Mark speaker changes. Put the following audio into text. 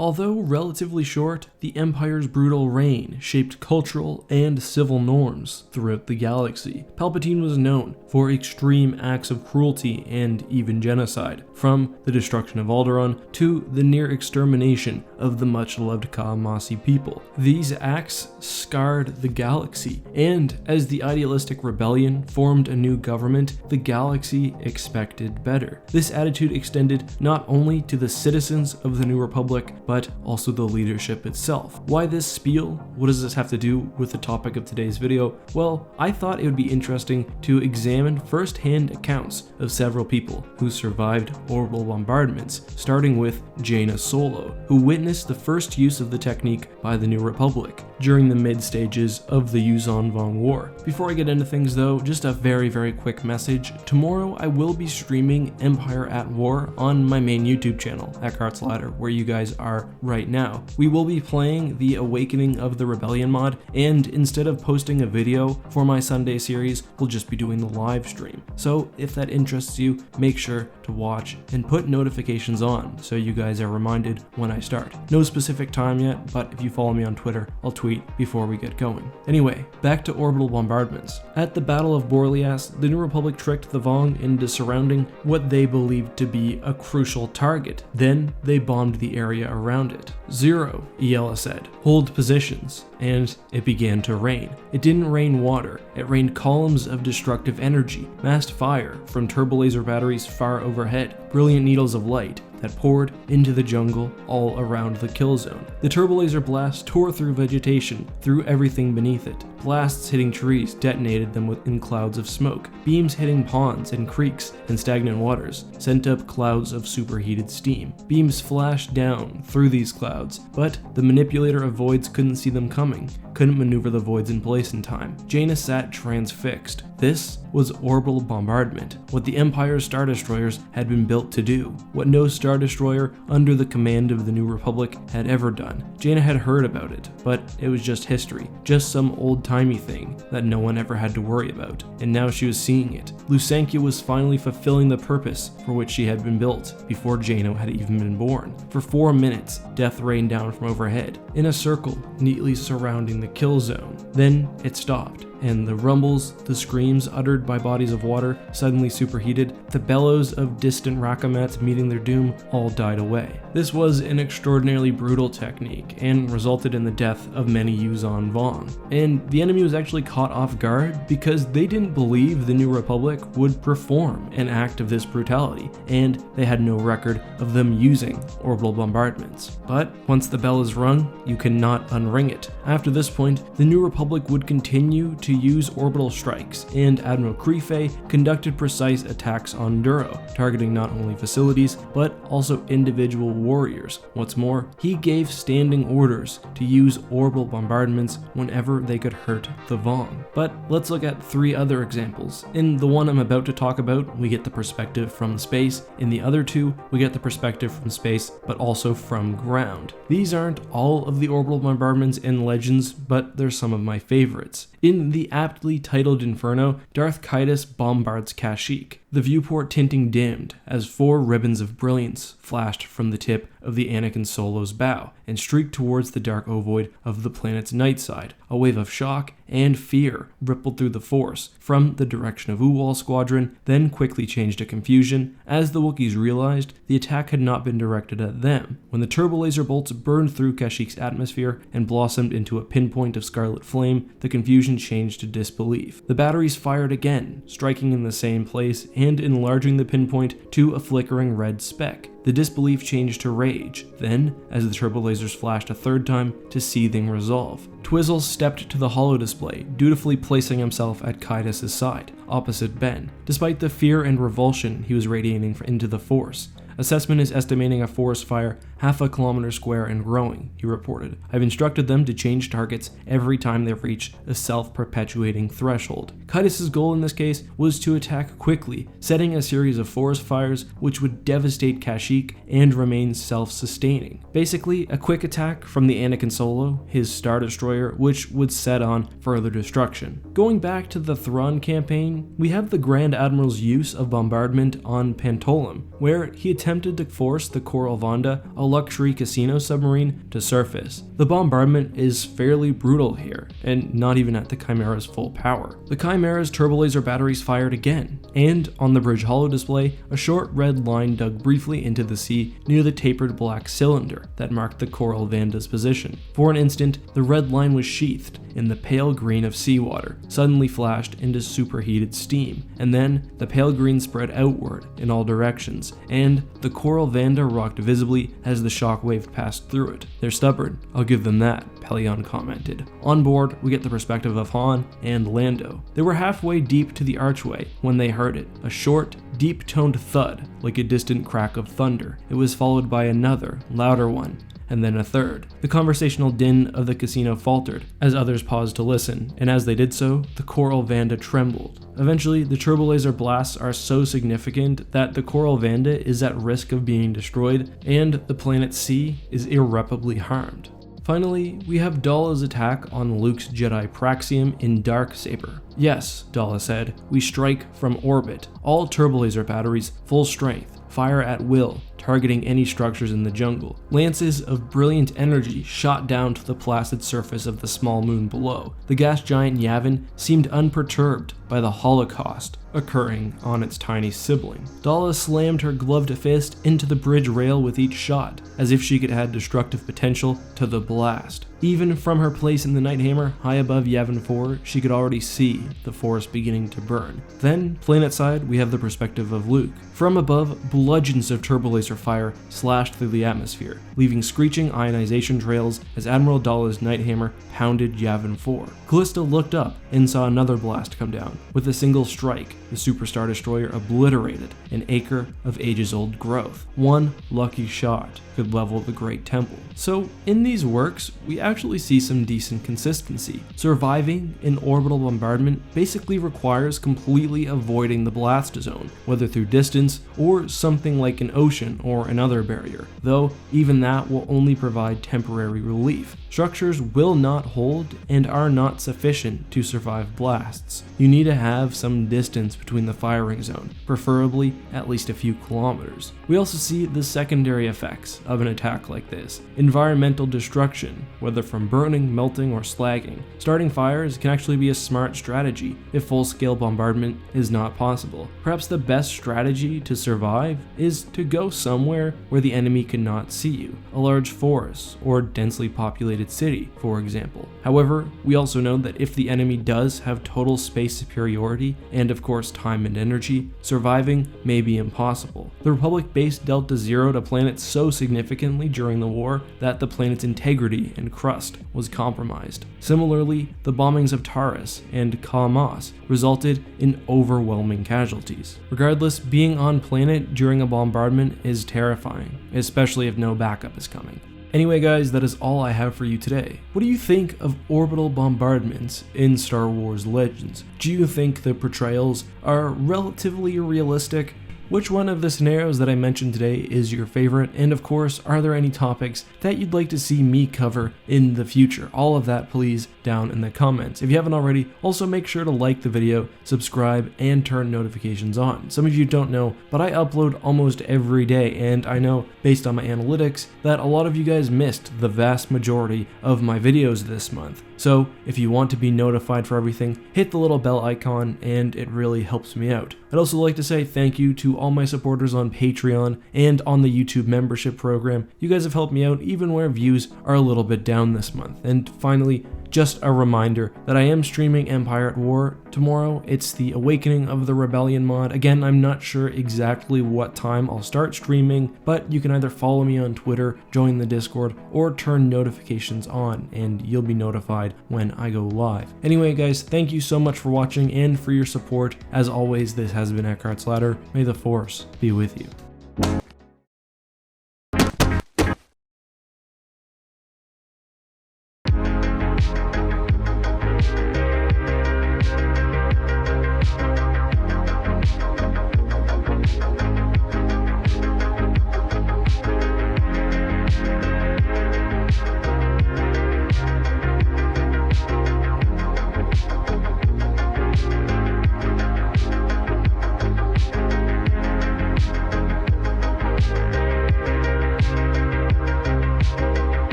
Speaker 1: Although relatively short, the Empire's brutal reign shaped cultural and civil norms throughout the galaxy. Palpatine was known for extreme acts of cruelty and even genocide, from the destruction of Alderaan to the near extermination of the much-loved Ka'amasi people. These acts scarred the galaxy, and as the idealistic rebellion formed a new government, the galaxy expected better. This attitude extended not only to the citizens of the New Republic, but also the leadership itself. Why this spiel? What does this have to do with the topic of today's video? Well, I thought it would be interesting to examine first-hand accounts of several people who survived orbital bombardments, starting with Jaina Solo, who witnessed the first use of the technique by the New Republic during the mid-stages of the Yuuzhan Vong War. Before I get into things though, just a very quick message. Tomorrow I will be streaming Empire at War on my main YouTube channel, Eckhart's Ladder, where you guys are right now. We will be playing the Awakening of the Rebellion mod, and instead of posting a video for my Sunday series, we'll just be doing the live stream. So if that interests you, make sure to watch and put notifications on so you guys are reminded when I start. No specific time yet, but if you follow me on Twitter, I'll tweet before we get going. Anyway, back to orbital bombardments. At the Battle of Borlias, the New Republic tricked the Vong into surrounding what they believed to be a crucial target. Then they bombed the area around it. "Zero," Iella said. "Hold positions." And it began to rain. It didn't rain water, it rained columns of destructive energy, massed fire from turbolaser batteries far overhead, brilliant needles of light that poured into the jungle all around the kill zone. The turbolaser blast tore through vegetation, through everything beneath it. Blasts hitting trees detonated them in clouds of smoke. Beams hitting ponds and creeks and stagnant waters sent up clouds of superheated steam. Beams flashed down through these clouds, but the manipulator of voids couldn't see them coming, couldn't maneuver the voids in place in time. Jaina sat transfixed. This was orbital bombardment, what the Empire's Star Destroyers had been built to do, what no Star Destroyer under the command of the New Republic had ever done. Jaina had heard about it, but it was just history, just some old-timey thing that no one ever had to worry about, and now she was seeing it. Lusankia was finally fulfilling the purpose for which she had been built, before Jaina had even been born. For 4 minutes, death rained down from overhead, in a circle, neatly surrounding the kill zone. Then it stopped, and the rumbles, the screams uttered by bodies of water suddenly superheated, the bellows of distant Rakamats meeting their doom all died away. This was an extraordinarily brutal technique and resulted in the death of many Yuuzhan Vong. And the enemy was actually caught off guard because they didn't believe the New Republic would perform an act of this brutality, and they had no record of them using orbital bombardments. But once the bell is rung, you cannot unring it. After this point, the New Republic would continue to use orbital strikes, and Admiral Crefe conducted precise attacks on Duro, targeting not only facilities, but also individual warriors. What's more, he gave standing orders to use orbital bombardments whenever they could hurt the Vong. But let's look at 3 other examples. In the one I'm about to talk about, we get the perspective from space. In the other 2, we get the perspective from space, but also from ground. These aren't all of the orbital bombardments in Legends, but they're some of my favorites. In the aptly titled Inferno, Darth Caedus bombards Kashyyyk, the viewport tinting dimmed as 4 ribbons of brilliance flashed from the tip of the Anakin Solo's bow and streaked towards the dark ovoid of the planet's night side. A wave of shock and fear rippled through the Force from the direction of Uwal Squadron, then quickly changed to confusion as the Wookiees realized the attack had not been directed at them. When the turbolaser bolts burned through Kashyyyk's atmosphere and blossomed into a pinpoint of scarlet flame, the confusion changed to disbelief. The batteries fired again, striking in the same place and enlarging the pinpoint to a flickering red speck. The disbelief changed to rage, then, as the turbolasers flashed a 3rd time, to seething resolve. Twizzle stepped to the holo display, dutifully placing himself at Caedus' side, opposite Ben, despite the fear and revulsion he was radiating into the Force. Assessment is estimating a forest fire half a kilometer square and growing, he reported. I've instructed them to change targets every time they reach a self-perpetuating threshold. Caedus' goal in this case was to attack quickly, setting a series of forest fires which would devastate Kashyyyk and remain self-sustaining. Basically, a quick attack from the Anakin Solo, his Star Destroyer, which would set on further destruction. Going back to the Thrawn campaign, we have the Grand Admiral's use of bombardment on Pantolum, where he attempted to force the Corel Vonda luxury casino submarine to surface. The bombardment is fairly brutal here, and not even at the Chimera's full power. The Chimera's turbolaser batteries fired again, and on the bridge holo display, a short red line dug briefly into the sea near the tapered black cylinder that marked the Coral Vanda's position. For an instant, the red line was sheathed in the pale green of seawater, suddenly flashed into superheated steam, and then the pale green spread outward in all directions, and the Coral Vanda rocked visibly as the shockwave passed through it. "They're stubborn, I'll give them that," Pelion commented. On board, we get the perspective of Han and Lando. They were halfway deep to the archway when they heard it, a short, deep-toned thud like a distant crack of thunder. It was followed by another, louder one, and then a third. The conversational din of the casino faltered as others paused to listen, and as they did so, the Coral Vanda trembled. Eventually, the turbolaser blasts are so significant that the Coral Vanda is at risk of being destroyed, and the planet C is irreparably harmed. Finally, we have Daala's attack on Luke's Jedi Praxium in Dark Saber. "Yes," Daala said, "we strike from orbit. All turbolaser batteries, full strength. Fire at will, targeting any structures in the jungle." Lances of brilliant energy shot down to the placid surface of the small moon below. The gas giant Yavin seemed unperturbed by the holocaust occurring on its tiny sibling. Daala slammed her gloved fist into the bridge rail with each shot, as if she could add destructive potential to the blast. Even from her place in the Nighthammer, high above Yavin 4, she could already see the forest beginning to burn. Then, planetside, we have the perspective of Luke. From above, bludgeons of turbolaser fire slashed through the atmosphere, leaving screeching ionization trails as Admiral Daala's Nighthammer pounded Yavin 4. Callista looked up and saw another blast come down. With a single strike, the Superstar Destroyer obliterated an acre of ages-old growth. One lucky shot could level the Great Temple. So, in these works, we actually see some decent consistency. Surviving an orbital bombardment basically requires completely avoiding the blast zone, whether through distance or something like an ocean or another barrier, though even that will only provide temporary relief. Structures will not hold and are not sufficient to survive blasts. You need to have some distance between the firing zone, preferably at least a few kilometers. We also see the secondary effects of an attack like this. Environmental destruction, whether from burning, melting, or slagging. Starting fires can actually be a smart strategy if full-scale bombardment is not possible. Perhaps the best strategy to survive is to go somewhere where the enemy cannot see you, a large forest or densely populated city, for example. However, we also know that if the enemy does have total space superiority, and of course time and energy, surviving may be impossible. The Republic based Delta Zero a planet so significantly during the war that the planet's integrity and crust was compromised. Similarly, the bombings of Taris and Ka-Mas resulted in overwhelming casualties. Regardless, being on planet during a bombardment is terrifying, especially if no backup is coming. Anyway guys, that is all I have for you today. What do you think of orbital bombardments in Star Wars Legends? Do you think the portrayals are relatively realistic? Which one of the scenarios that I mentioned today is your favorite? And of course, are there any topics that you'd like to see me cover in the future? All of that please down in the comments. If you haven't already, also make sure to like the video, subscribe, and turn notifications on. Some of you don't know, but I upload almost every day, and I know based on my analytics that a lot of you guys missed the vast majority of my videos this month. So if you want to be notified for everything, hit the little bell icon and it really helps me out. I'd also like to say thank you to all my supporters on Patreon and on the YouTube membership program. You guys have helped me out even where views are a little bit down this month. And finally, just a reminder that I am streaming Empire at War tomorrow. It's the Awakening of the Rebellion mod. Again, I'm not sure exactly what time I'll start streaming, but you can either follow me on Twitter, join the Discord, or turn notifications on, and you'll be notified when I go live. Anyway guys, thank you so much for watching and for your support. As always, this has been Eckhart's Ladder. May the Force be with you.